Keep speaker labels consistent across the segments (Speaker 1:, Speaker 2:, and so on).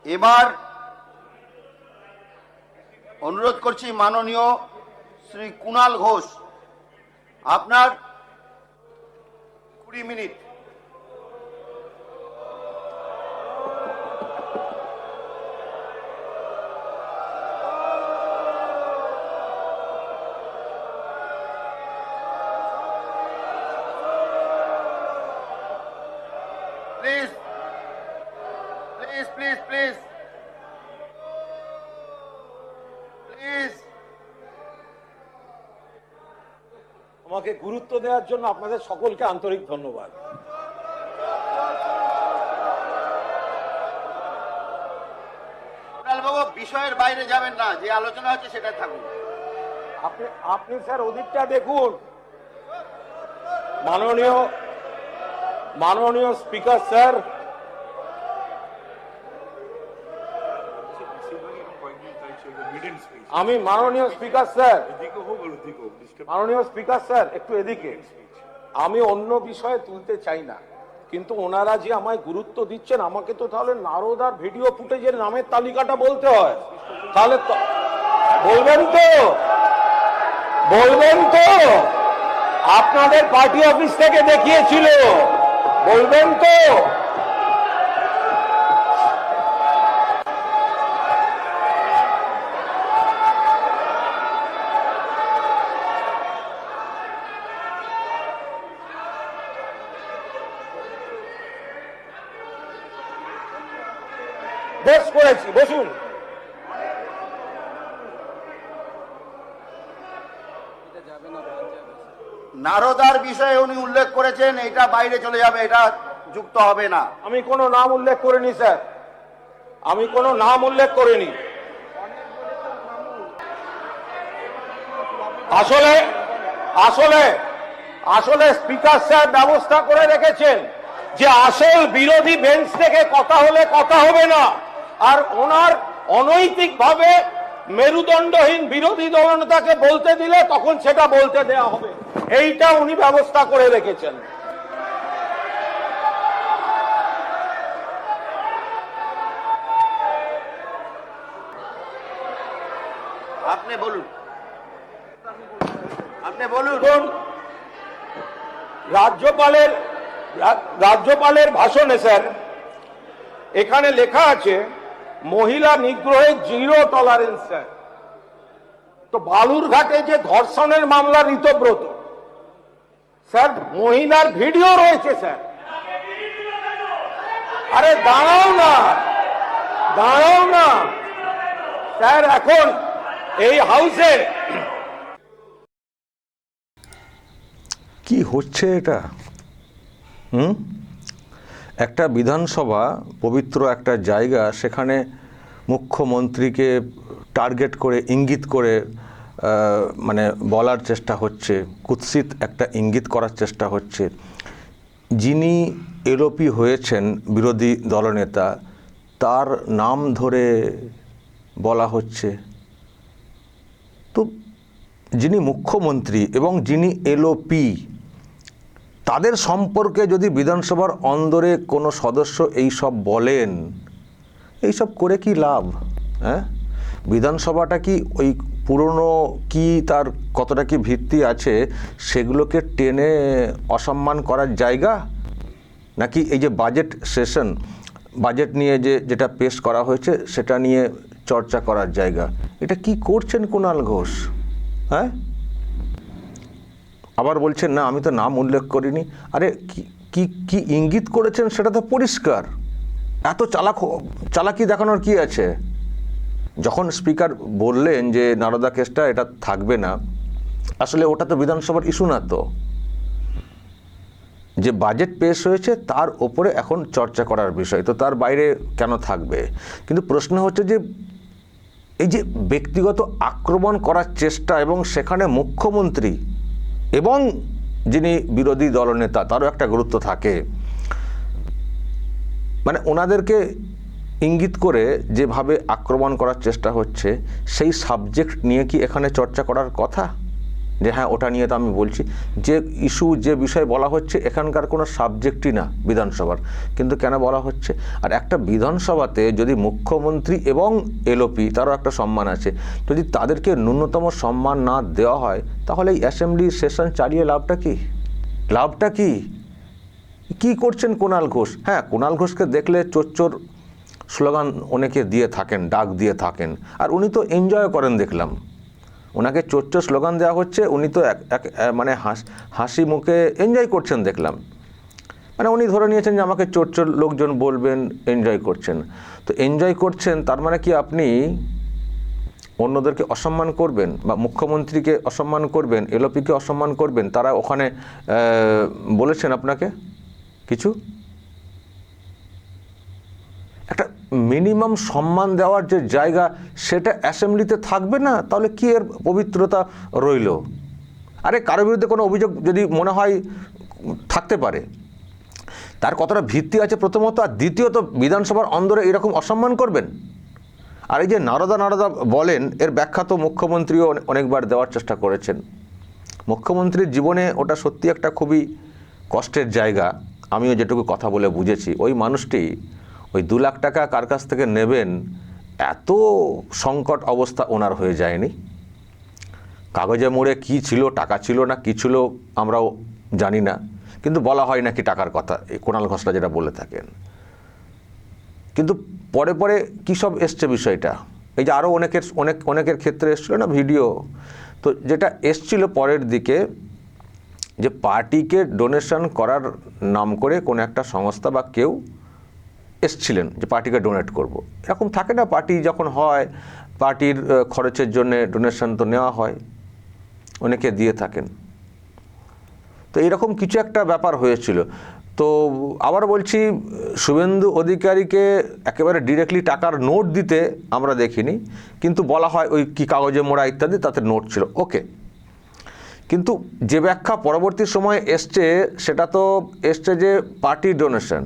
Speaker 1: এবার অনুরোধ করছি মাননীয় শ্রী কুণাল ঘোষ, আপনার 20 minute. Please please please please please.
Speaker 2: আমাকে গুরুত্ব দেওয়ার জন্য আপনাদের সকলকে আন্তরিক ধন্যবাদ।
Speaker 1: বাবু, বিষয়ের বাইরে যাবেন না, যে আলোচনা হচ্ছে সেটা থাকুন।
Speaker 2: আপনি স্যার ওদিকটা দেখুন। মাননীয় স্পিকার স্যার, আমি মাননীয় স্পিকার স্যার একটু এদিকে। আমি অন্য বিষয়ে তুলতে চাই না, কিন্তু ওনারা যে আমায় গুরুত্ব দিচ্ছেন, আমাকে তো তাহলে নারদার ভিডিও ফুটেজের নামের তালিকাটা বলতে হয়। তাহলে বলবেন তো আপনাদের পার্টি অফিস থেকে দেখিয়েছিল, বলবেন তো? বেশ করেছি, বসুন।
Speaker 1: নারদার বিষয়ে উনি উল্লেখ করেছেন, এটা বাইরে চলে যাবে, এটা যুক্ত হবে না।
Speaker 2: আমি কোনো নাম উল্লেখ করিনি স্যার, আমি কোনো নাম উল্লেখ করিনি। আসলে স্পিকার স্যার ব্যবস্থা করে রেখেছেন যে আসল বিরোধী বেঞ্চ থেকে কথা হলে কথা হবে না, আর ওনার অনৈতিকভাবে মেরুদণ্ডহীন বিরোধী দলনেতাকে বলতে দিলে তখন সেটা বলতে দেয়া হবে, এইটা উনি ব্যবস্থা করে রেখেছেন।
Speaker 1: আপনি বলুন।
Speaker 2: রাজ্যপালের ভাষণে স্যার এখানে লেখা আছে মহিলা নিগ্রহে 0 টলারেন্স। স্যার, তো বালুরঘাটে যে ধর্ষণের মামলা ঋতব্রত স্যার, মহিলার ভিডিও রয়েছে স্যার। আরে দাঁড়াও না স্যার, এখন এই হাউসে
Speaker 3: কি হচ্ছে এটা? একটা বিধানসভা, পবিত্র একটা জায়গা, সেখানে মুখ্যমন্ত্রীকে টার্গেট করে, ইঙ্গিত করে মানে বলার চেষ্টা হচ্ছে, কুৎসিত একটা ইঙ্গিত করার চেষ্টা হচ্ছে। যিনি এলওপি হয়েছেন বিরোধী দলনেতা, তার নাম ধরে বলা হচ্ছে। তো যিনি মুখ্যমন্ত্রী এবং যিনি এলওপি, তাদের সম্পর্কে যদি বিধানসভার অন্দরে কোনো সদস্য এইসব বলেন, এইসব করে কি লাভ? হ্যাঁ, বিধানসভাটা কি ওই পুরনো কি, তার কতটা কি ভিত্তি আছে, সেগুলোকে টেনে অসম্মান করার জায়গা? নাকি এই যে বাজেট সেশন, বাজেট নিয়ে যেটা পেশ করা হয়েছে সেটা নিয়ে চর্চা করার জায়গা? এটা কি করছেন কুণাল ঘোষ? হ্যাঁ, আবার বলছেন না আমি তো নাম উল্লেখ করিনি। আরে কি কি ইঙ্গিত করেছেন সেটা তো পরিষ্কার। এত চালাকি দেখানোর কি আছে? যখন স্পিকার বললেন যে নারদা কেসটা এটা থাকবে না, আসলে ওটা তো বিধানসভার ইস্যু না। তো যে বাজেট পেশ হয়েছে তার ওপরে এখন চর্চা করার বিষয়, তো তার বাইরে কেন থাকবে? কিন্তু প্রশ্ন হচ্ছে যে এই যে ব্যক্তিগত আক্রমণ করার চেষ্টা, এবং সেখানে মুখ্যমন্ত্রী এবং যিনি বিরোধী দলনেতা, তারও একটা গুরুত্ব থাকে। মানে ওনাদেরকে ইঙ্গিত করে যেভাবে আক্রমণ করার চেষ্টা হচ্ছে, সেই সাবজেক্ট নিয়ে কি এখানে চর্চা করার কথা? যে হ্যাঁ ওটা নিয়ে তো আমি বলছি, যে ইস্যু যে বিষয় বলা হচ্ছে এখানকার কোনো সাবজেক্টই না বিধানসভার, কিন্তু কেন বলা হচ্ছে? আর একটা বিধানসভাতে যদি মুখ্যমন্ত্রী এবং এলওপি, তারও একটা সম্মান আছে, যদি তাদেরকে ন্যূনতম সম্মান না দেওয়া হয় তাহলে এই অ্যাসেম্বলি সেশন চালিয়ে লাভটা কি? লাভটা কি? কি করছেন কুণাল ঘোষ? হ্যাঁ, কুণাল ঘোষকে দেখলে চোর স্লোগান অনেকে দিয়ে থাকেন, ডাক দিয়ে থাকেন, আর উনি তো এনজয় করেন দেখলাম। ওনাকে চোর স্লোগান দেওয়া হচ্ছে, উনি তো মানে হাসি মুখে এনজয় করছেন দেখলাম। মানে উনি ধরে নিয়েছেন যে আমাকে চোর লোকজন বলবেন, এনজয় করছেন। তো এনজয় করছেন তার মানে কি আপনি অন্যদেরকে অসম্মান করবেন বা মুখ্যমন্ত্রীকে অসম্মান করবেন, এলওপিকে অসম্মান করবেন? তারা ওখানে বলেছেন আপনাকে কিছু? একটা মিনিমাম সম্মান দেওয়ার যে জায়গা সেটা অ্যাসেম্বলিতে থাকবে না, তাহলে কি এর পবিত্রতা রইল? আরে কারোর বিরুদ্ধে কোনো অভিযোগ যদি মনে হয় থাকতে পারে, তার কতটা ভিত্তি আছে প্রথমত, আর দ্বিতীয়ত বিধানসভার অন্দরে এরকম অসম্মান করবেন? আর এই যে নারদা বলেন, এর ব্যাখ্যা তো মুখ্যমন্ত্রীও অনেকবার দেওয়ার চেষ্টা করেছেন। মুখ্যমন্ত্রীর জীবনে ওটা সত্যি একটা খুবই কষ্টের জায়গা। আমিও যেটুকু কথা বলে বুঝেছি, ওই মানুষটি ওই 2 লাখ টাকা কার কাছ থেকে নেবেন, এত সংকট অবস্থা ওনার হয়ে যায়নি। কাগজে মোড়ে কি ছিল, টাকা ছিল না কি ছিল আমরাও জানি না, কিন্তু বলা হয় নাকি টাকার কথা, এই কুণাল ঘোষরা যেটা বলে থাকেন। কিন্তু পরে পরে কী সব এসছে বিষয়টা, এই যে আরও অনেকের ক্ষেত্রে এসছিল না ভিডিও, তো যেটা এসছিল পরের দিকে, যে পার্টিকে ডোনেশন করার নাম করে কোনো একটা সংস্থা বা কেউ এসছিলেন যে পার্টিকে ডোনেট করব। এরকম থাকে না, পার্টি যখন হয় পার্টির খরচের জন্য ডোনেশন তো নেওয়া হয়, অনেকে দিয়ে থাকেন। তো এরকম কিছু একটা ব্যাপার হয়েছিল। তো আবার বলছি, শুভেন্দু অধিকারীকে একেবারে ডিরেক্টলি টাকার নোট দিতে আমরা দেখিনি, কিন্তু বলা হয় ওই কি কাগজে মোড়া ইত্যাদি তাতে নোট ছিল, ওকে। কিন্তু যে ব্যাখ্যা পরবর্তী সময়ে এসছে সেটা তো এসছে যে পার্টি ডোনেশন।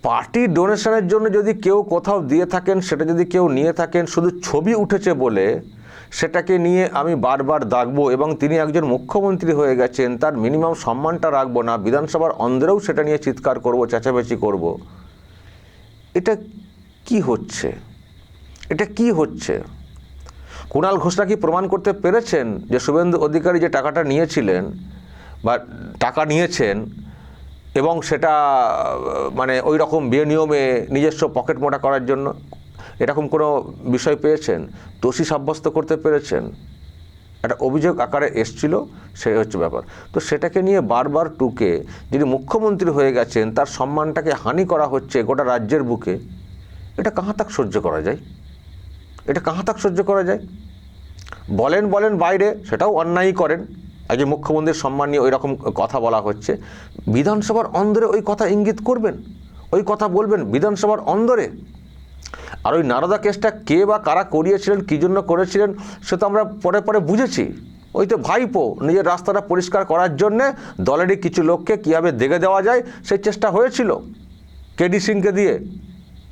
Speaker 3: পার্টি ডোনেশনের জন্য যদি কেউ কোথাও দিয়ে থাকেন, সেটা যদি কেউ নিয়ে থাকেন শুধু ছবি উঠেছে বলে, সেটাকে নিয়ে আমি বারবার দাগবো, এবং তিনি একজন মুখ্যমন্ত্রী হয়ে গেছেন, তার মিনিমাম সম্মানটা রাখবো না, বিধানসভার অন্দরেও সেটা নিয়ে চিৎকার করব, চেঁচামেচি করব। এটা কি হচ্ছে? এটা কি হচ্ছে? কুণাল ঘোষরা কি প্রমাণ করতে পেরেছেন যে শুভেন্দু অধিকারী যে টাকাটা নিয়েছিলেন বা টাকা নিয়েছেন এবং সেটা মানে ওই রকম বেনিয়মে নিজস্ব পকেট মোটা করার জন্য এরকম কোনো বিষয় পেয়েছেন? দোষী সাব্যস্ত করতে পেরেছেন? একটা অভিযোগ আকারে এসছিল, সেই হচ্ছে ব্যাপার। তো সেটাকে নিয়ে বারবার টুকে যিনি মুখ্যমন্ত্রী হয়ে গেছেন তার সম্মানটাকে হানি করা হচ্ছে গোটা রাজ্যের বুকে, এটা কাহা তাক সহ্য করা যায়? এটা কাহা তাক সহ্য করা যায়? বলেন বাইরে, সেটাও অন্যায় করেন, আজ মুখ্যমন্ত্রীর সম্মান নিয়ে ওই রকম কথা বলা হচ্ছে, বিধানসভার অন্দরে ওই কথা ইঙ্গিত করবেন, ওই কথা বলবেন বিধানসভার অন্দরে। আর ওই নারদা কেসটা কে বা কারা করিয়েছিলেন, কী জন্য করেছিলেন, সে তো আমরা পরে পরে বুঝেছি। ওই তো ভাইপো নিজের রাস্তাটা পরিষ্কার করার জন্যে দলেরই কিছু লোককে কীভাবে দেখে দেওয়া যায় সেই চেষ্টা হয়েছিল কেডি সিংকে দিয়ে,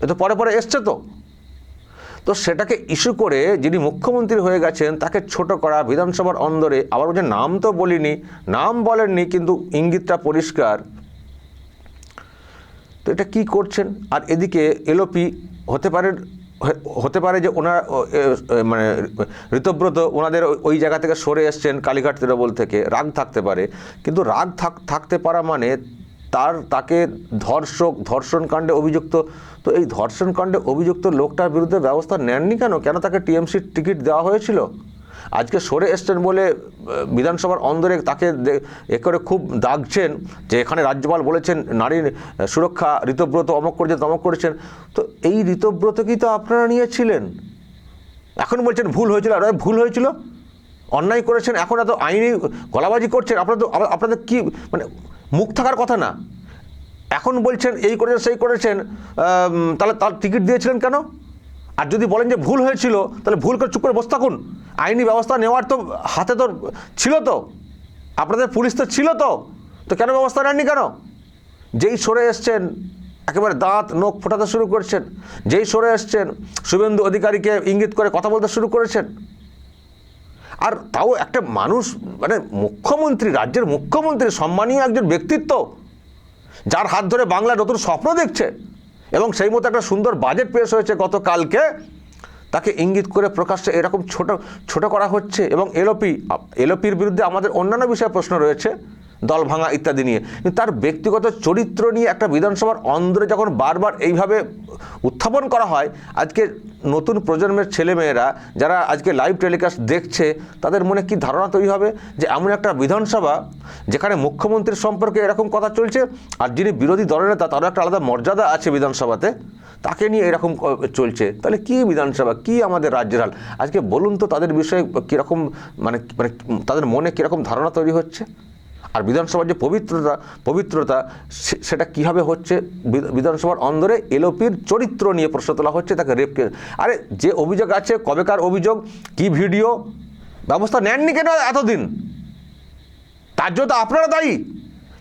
Speaker 3: এ তো পরে পরে এসছে। তো সেটাকে ইস্যু করে যিনি মুখ্যমন্ত্রী হয়ে গেছেন তাকে ছোট করা বিধানসভার অন্দরে, আবার বলছে নাম তো বলিনি, নাম বলেননি কিন্তু ইঙ্গিতটা পরিষ্কার। তো এটা কি করছেন? আর এদিকে এলওপি হতে পারে যে ওনার মানে ঋতব্রত ওনাদের ওই জায়গা থেকে সরে এসছেন কালীঘাট তৃণমূল থেকে, রাগ থাকতে পারে, কিন্তু রাগ থাকতে পারা মানে তাকে ধর্ষণ কাণ্ডে অভিযুক্ত, তো এই ধর্ষণ কাণ্ডে অভিযুক্ত লোকটার বিরুদ্ধে ব্যবস্থা নেননি কেন তাকে টিএমসির টিকিট দেওয়া হয়েছিল? আজকে সরে এসছেন বলে বিধানসভার অন্দরে তাকে এ করে খুব দাগছেন যে এখানে রাজ্যপাল বলেছেন নারীর সুরক্ষা, ঋতব্রত অমক করেছেন তমক করেছেন। তো এই ঋতব্রতকেই তো আপনারা নিয়েছিলেন, এখন বলছেন ভুল হয়েছিল। আর ভুল হয়েছিল, অন্যায় করেছেন, এখন এত আইনি গলাবাজি করছেন, আপনাদের কি মানে মুখ থাকার কথা না? এখন বলছেন এই করেছেন সেই করেছেন, তাহলে তার টিকিট দিয়েছিলেন কেন? আর যদি বলেন যে ভুল হয়েছিল, তাহলে ভুল করে চুপ করে বসে থাকুন। আইনি ব্যবস্থা নেওয়ার তো হাতে তো ছিল, তো আপনাদের পুলিশ তো ছিল, তো কেন ব্যবস্থা নেননি কেন? যেই সরে এসছেন একেবারে দাঁত নখ ফোটাতে শুরু করছেন, যেই সরে এসছেন শুভেন্দু অধিকারীকে ইঙ্গিত করে কথা বলতে শুরু করেছেন। আর তাও একটা মানুষ মানে মুখ্যমন্ত্রী, রাজ্যের মুখ্যমন্ত্রী, সম্মানীয় একজন ব্যক্তিত্ব, যার হাত ধরে বাংলা নতুন স্বপ্ন দেখছে এবং সেই মতো একটা সুন্দর বাজেট পেশ হয়েছে গতকালকে, তাকে ইঙ্গিত করে প্রকাশ্যে এরকম ছোট করা হচ্ছে। এবং এলওপির বিরুদ্ধে আমাদের অন্যান্য বিষয়ে প্রশ্ন রয়েছে, দল ভাঙা ইত্যাদি নিয়ে, কিন্তু তার ব্যক্তিগত চরিত্র নিয়ে একটা বিধানসভার অন্দরে যখন বারবার এইভাবে উত্থাপন করা হয়, আজকে নতুন প্রজন্মের ছেলেমেয়েরা যারা আজকে লাইভ টেলিকাস্ট দেখছে, তাদের মনে কি ধারণা তৈরি হবে যে এমন একটা বিধানসভা যেখানে মুখ্যমন্ত্রীর সম্পর্কে এরকম কথা চলছে, আর যিনি বিরোধী দলের নেতা তারও একটা আলাদা মর্যাদা আছে বিধানসভাতে, তাকে নিয়ে এরকম চলছে। তাহলে কি বিধানসভা, কি আমাদের রাজ্যের হাল? আজকে বলুন তো তাদের বিষয়ে কীরকম মানে মানে তাদের মনে কীরকম ধারণা তৈরি হচ্ছে। আর বিধানসভার যে পবিত্রতা সেটা কীভাবে হচ্ছে? বিধানসভার অন্দরে এলওপির চরিত্র নিয়ে প্রশ্ন তোলা হচ্ছে, তাকে রেপকে, আরে যে অভিযোগ আছে, কবেকার অভিযোগ, কি ভিডিও, ব্যবস্থা নেননি কেন এতদিন? তার জন্য তো আপনারা দায়ী।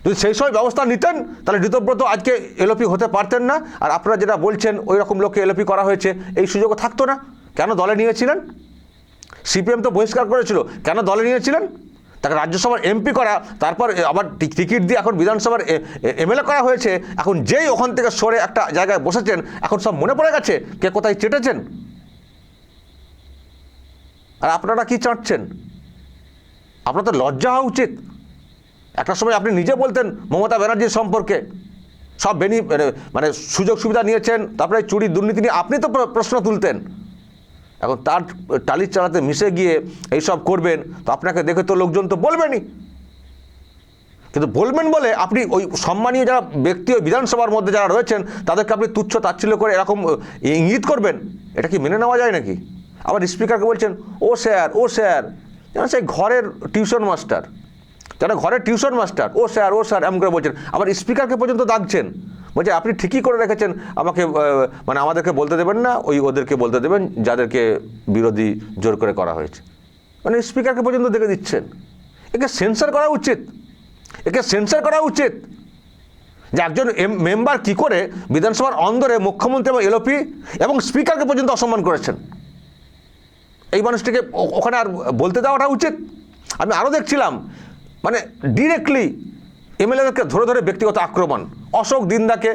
Speaker 3: যদি সেই সময় ব্যবস্থা নিতেন তাহলে ঋতব্রত আজকে এলওপি হতে পারতেন না। আর আপনারা যেটা বলছেন ওই রকম লোককে এলওপি করা হয়েছে, এই সুযোগও থাকতো না। কেন দলে নিয়েছিলেন? সিপিএম তো বহিষ্কার করেছিল, কেন দলে নিয়েছিলেন? তাকে রাজ্যসভার এমপি করা, তারপর আবার টিকিট দিয়ে এখন বিধানসভার এমএলএ করা হয়েছে। এখন যেই ওখান থেকে সরে একটা জায়গায় বসেছেন, এখন সব মনে পড়ে গেছে কে কোথায় চেটেছেন। আর আপনারা কি চাটছেন? আপনার তো লজ্জা হওয়া উচিত। একটা সময় আপনি নিজে বলতেন মমতা ব্যানার্জির সম্পর্কে সব মানে সুযোগ সুবিধা নিয়েছেন, তারপরে চুরি দুর্নীতি নিয়ে আপনি তো প্রশ্ন তুলতেন। এখন তার টালির চালাতে মিশে গিয়ে এইসব করবেন, তো আপনাকে দেখে তো লোকজন তো বলবেনই। কিন্তু বলবেন বলে আপনি ওই সম্মানীয় যারা ব্যক্তি ওই বিধানসভার মধ্যে যারা রয়েছেন তাদেরকে আপনি তুচ্ছ তাচ্ছিল্য করে এরকম ইঙ্গিত করবেন, এটা কি মেনে নেওয়া যায় নাকি? আবার স্পিকারকে বলছেন ও স্যার, যেন সেই ঘরের টিউশন মাস্টার, যারা ঘরের টিউশন মাস্টার, ও স্যার এমন করে বলছেন। আবার স্পিকারকে পর্যন্ত ডাকছেন, বলছে আপনি ঠিকই করে রেখেছেন, আমাকে মানে আমাদেরকে বলতে দেবেন না, ওদেরকে বলতে দেবেন যাদেরকে বিরোধী জোর করে করা হয়েছে। মানে স্পিকারকে পর্যন্ত দেখে দিচ্ছেন। একে সেন্সার করা উচিত, যে একজন মেম্বার কি করে বিধানসভার অন্দরে মুখ্যমন্ত্রী এবং এলওপি এবং স্পিকারকে পর্যন্ত অসম্মান করেছেন। এই মানুষটিকে ওখানে আর বলতে দেওয়াটা উচিত। আমি আরও দেখছিলাম মানে ডিরেক্টলি এমএলএদেরকে ধরে ব্যক্তিগত আক্রমণ, অশোক দিন্দাকে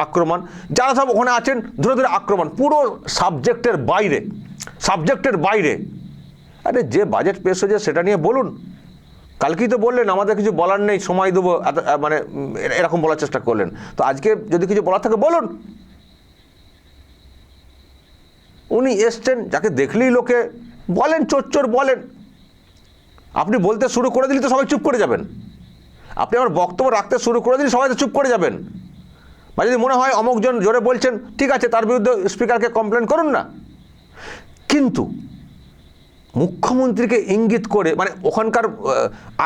Speaker 3: আক্রমণ, যারা সব ওখানে আছেন ধরে আক্রমণ, পুরো সাবজেক্টের বাইরে। আরে যে বাজেট পেশ হয়েছে সেটা নিয়ে বলুন। কালকেই তো বললেন আমাদের কিছু বলার নেই, সময় দেবো, মানে এরকম বলার চেষ্টা করলেন। তো আজকে যদি কিছু বলার থাকে বলুন। উনি এসছেন, যাকে দেখলেই লোকে বলেন চোর বলেন। আপনি বলতে শুরু করে দিলে তো সবাই চুপ করে যাবেন। আপনি আমার বক্তব্য রাখতে শুরু করে দিলে সবাই তো চুপ করে যাবেন। বা যদি মনে হয় অমুকজন জোরে বলছেন, ঠিক আছে, তার বিরুদ্ধে স্পিকারকে কমপ্লেন করুন না। কিন্তু মুখ্যমন্ত্রীকে ইঙ্গিত করে মানে ওখানকার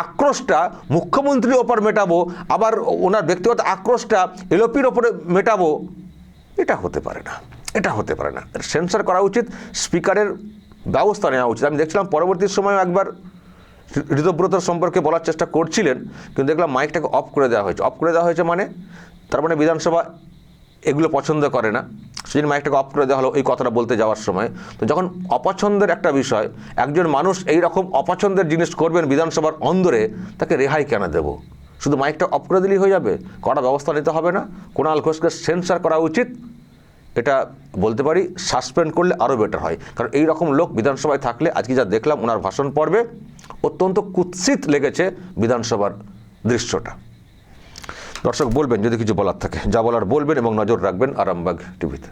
Speaker 3: আক্রোশটা মুখ্যমন্ত্রীর ওপর মেটাবো, আবার ওনার ব্যক্তিগত আক্রোশটা এলওপির ওপরে মেটাবো, এটা হতে পারে না। সেন্সার করা উচিত, স্পিকারের ব্যবস্থা নেওয়া উচিত। আমি দেখছিলাম পরবর্তী সময় একবার ঋতব্রতর সম্পর্কে বলার চেষ্টা করছিলেন, কিন্তু দেখলাম মাইকটাকে অফ করে দেওয়া হয়েছে। মানে তার মানে বিধানসভা এগুলো পছন্দ করে না, সেদিন মাইকটাকে অফ করে দেওয়া হলো এই কথাটা বলতে যাওয়ার সময়। তো যখন অপছন্দের একটা বিষয়, একজন মানুষ এই রকম অপছন্দের জিনিস করবেন বিধানসভার অন্দরে, তাকে রেহাই কেন দেব? শুধু মাইকটা অফ করে দিলেই হয়ে যাবে? কড়া ব্যবস্থা নিতে হবে না? কুণাল ঘোষকে সেন্সার করা উচিত, এটা বলতে পারি। সাসপেন্ড করলে আরও বেটার হয়, কারণ এই রকম লোক বিধানসভায় থাকলে আজকে যা দেখলাম ওনার ভাষণ পর্বে, অত্যন্ত কুৎসিত লেগেছে বিধানসভার দৃশ্যটা। দর্শক বলবেন যদি কিছু বলার থাকে, যা বলার বলবেন এবং নজর রাখবেন আরামবাগ টিভিতে।